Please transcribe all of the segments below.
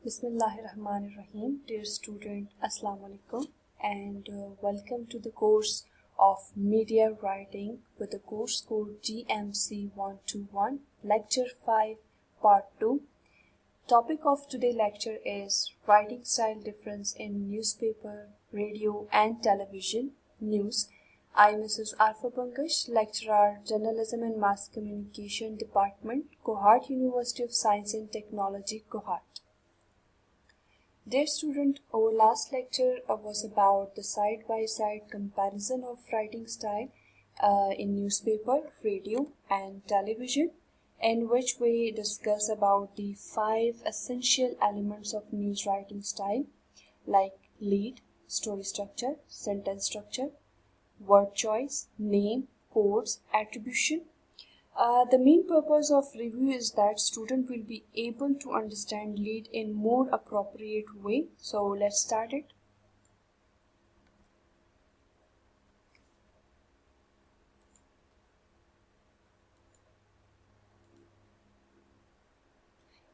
Bismillahirrahmanirrahim. Dear student, Assalamu alaikum and welcome to the course of Media Writing with the course code JMC 121, Lecture 5, Part 2. Topic of today's lecture is Writing Style Difference in Newspaper, Radio and Television News. I am Mrs. Arfa Pankaj, Lecturer, Journalism and Mass Communication Department, Kohat, University of Science and Technology, Kohat. Dear student, our last lecture was about the side-by-side comparison of writing style in newspaper, radio and television, in which we discuss about the 5 essential elements of news writing style like lead, story structure, sentence structure, word choice, name, quotes, attribution. The main purpose of review is that student will be able to understand lead in more appropriate way. So let's start it.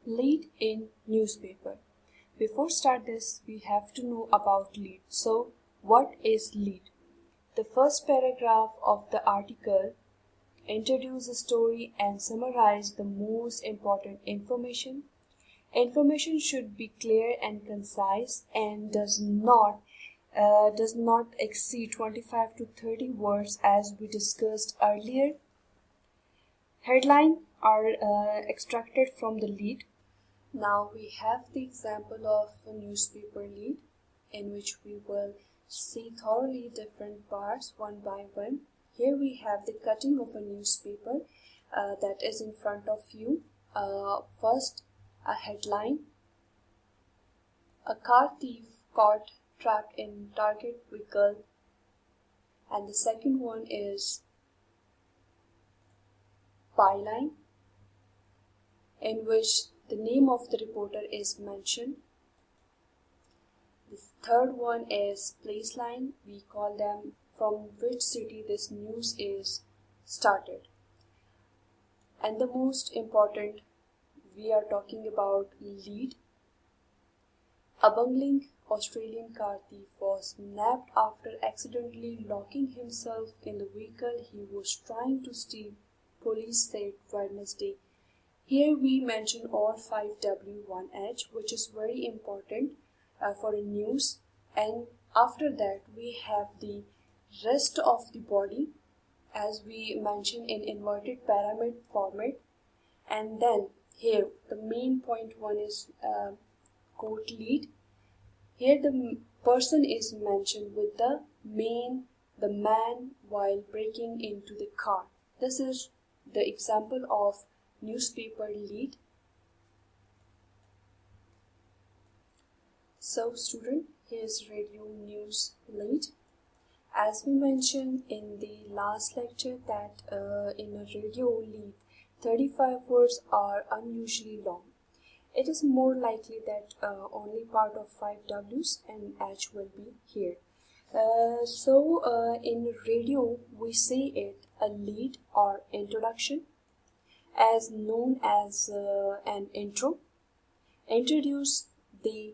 Lead in newspaper. Before start this, we have to know about lead. So what is lead? The first paragraph of the article introduce the story and summarize the most important information. Information should be clear and concise and does not exceed 25 to 30 words as we discussed earlier. Headlines are extracted from the lead. Now we have the example of a newspaper lead in which we will see thoroughly different parts one by one. Here we have the cutting of a newspaper that is in front of you. First, a headline. A car thief caught trapped in target vehicle. And the second one is byline, in which the name of the reporter is mentioned. The third one is place line. We call them from which city this news is started. And the most important, we are talking about lead. A bungling Australian car thief was nabbed after accidentally locking himself in the vehicle he was trying to steal, police said Wednesday. Here we mention all 5W1H, which is very important for a news. And after that, we have the rest of the body as we mentioned in inverted pyramid format. And then here the main point one is quote lead. Here the person is mentioned with the man while breaking into the car. This is the example of newspaper lead. So student, here's radio news lead. As we mentioned in the last lecture that in a radio lead, 35 words are unusually long. It is more likely that only part of 5 W's and H will be here. So in radio, we say it a lead or introduction, as known as an intro. Introduce the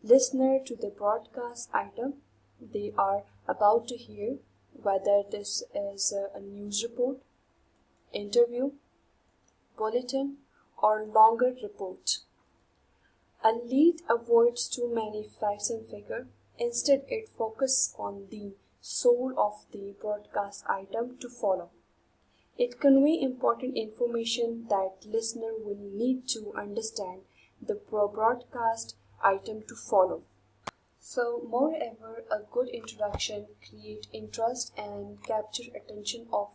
listener to the broadcast item they are about to hear, whether this is a news report, interview, bulletin, or longer report. A lead avoids too many facts and figures. Instead, it focuses on the soul of the broadcast item to follow. It conveys important information that listener will need to understand the broadcast item to follow. So, moreover, a good introduction create interest and capture attention of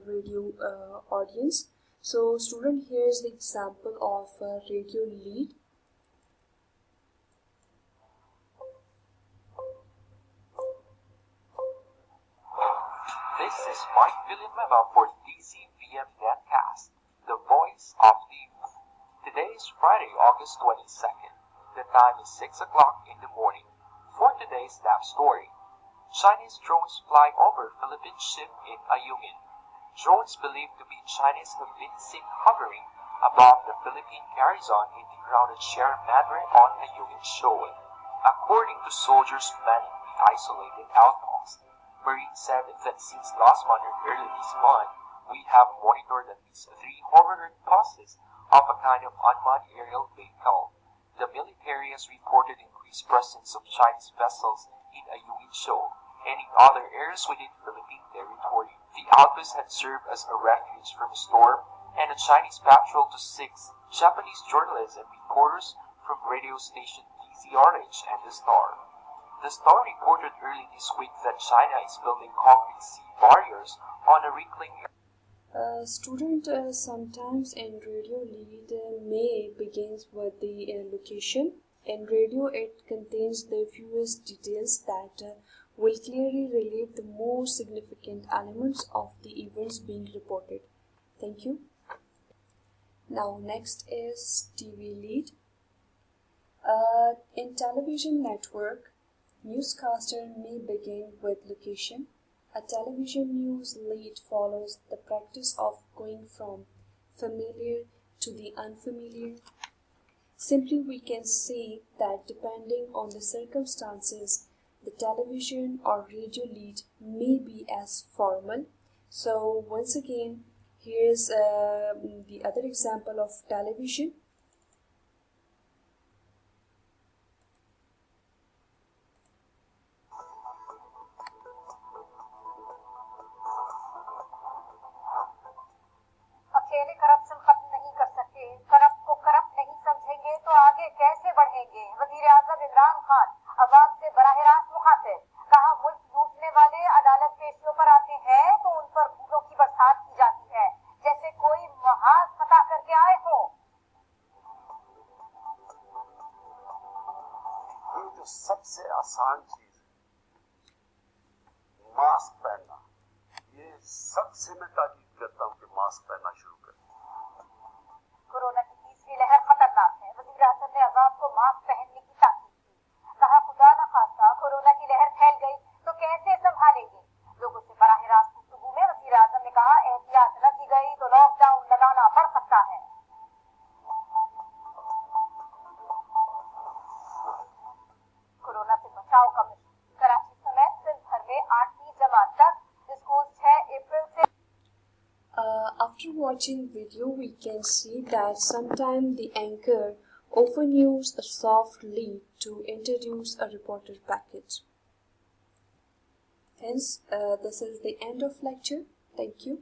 radio audience. So, student, here's the example of radio lead. This is Mike Villanueva for DCVM Netcast, the voice of the youth. Today is Friday, August 22nd. The time is 6 o'clock in the morning. For today's top story, Chinese drones fly over Philippine ship in Ayungin. Drones believed to be Chinese have been seen hovering above the Philippines carries on in the crowded Sierra Madre on Ayungin Shoal. According to soldiers manning the isolated outpost, Marines said that since last month and early this month, we have monitored at least 3 hoverboard posts of a kind of unmanned aerial vehicle. The military has reported increased presence of Chinese vessels in Ayungin Shoal and in other areas within Philippine territory. The outpost had served as a refuge from a storm and a Chinese patrol to 6 Japanese journalists and reporters from radio station DZRH and The Star. The Star reported early this week that China is building concrete sea barriers on a reclaimed area. Student sometimes in radio lead may begins with the location. In radio, it contains the fewest details that will clearly relate the more significant elements of the events being reported. Thank you. Now next is TV lead. In television network, newscaster may begin with location. A television news lead follows the practice of going from familiar to the unfamiliar. Simply, we can say that depending on the circumstances, the television or radio lead may be as formal. So once again, here's the other example of television. अकेले corruption खत्म नहीं कर सकते, corrupt को corrupt नहीं समझेंगे तो आगे कैसे बढ़ेंगे। वजीर आजम इमरान खान अवाम से बराह रास्त मुखातिब, कहा मुल्क लूटने वाले अदालत पेशियों पर आते हैं तो उन पर फूलों की बरसात की जाती है जैसे कोई महाज फतह करके आए हो। ये जो सबसे आसान चीज है मास्क पहनना, ये सबसे मैं ताकीद करता हूँ कि मास्क पहनना शुरू करें। कोरोना की तीसरी लहर खतरनाक है। वजीर आजम ने अवाम को मास्क पहनने की ताकीद की, कहा खुदा न खास्ता कोरोना की लहर फैल गई तो कैसे संभालेंगे। लोगों से बराह रास्त गुफ्तगू में वजीर आजम ने कहा एहतियात न की गई तो लॉकडाउन लगाना पड़ सकता है। कोरोना से बचाव का मिशन कराची समेत सिंध भर में 8वीं जमात तक स्कूल 6 अप्रैल से। After watching video, we can see that sometimes the anchor often use a soft lead to introduce a reporter package. Hence, this is the end of lecture. Thank you.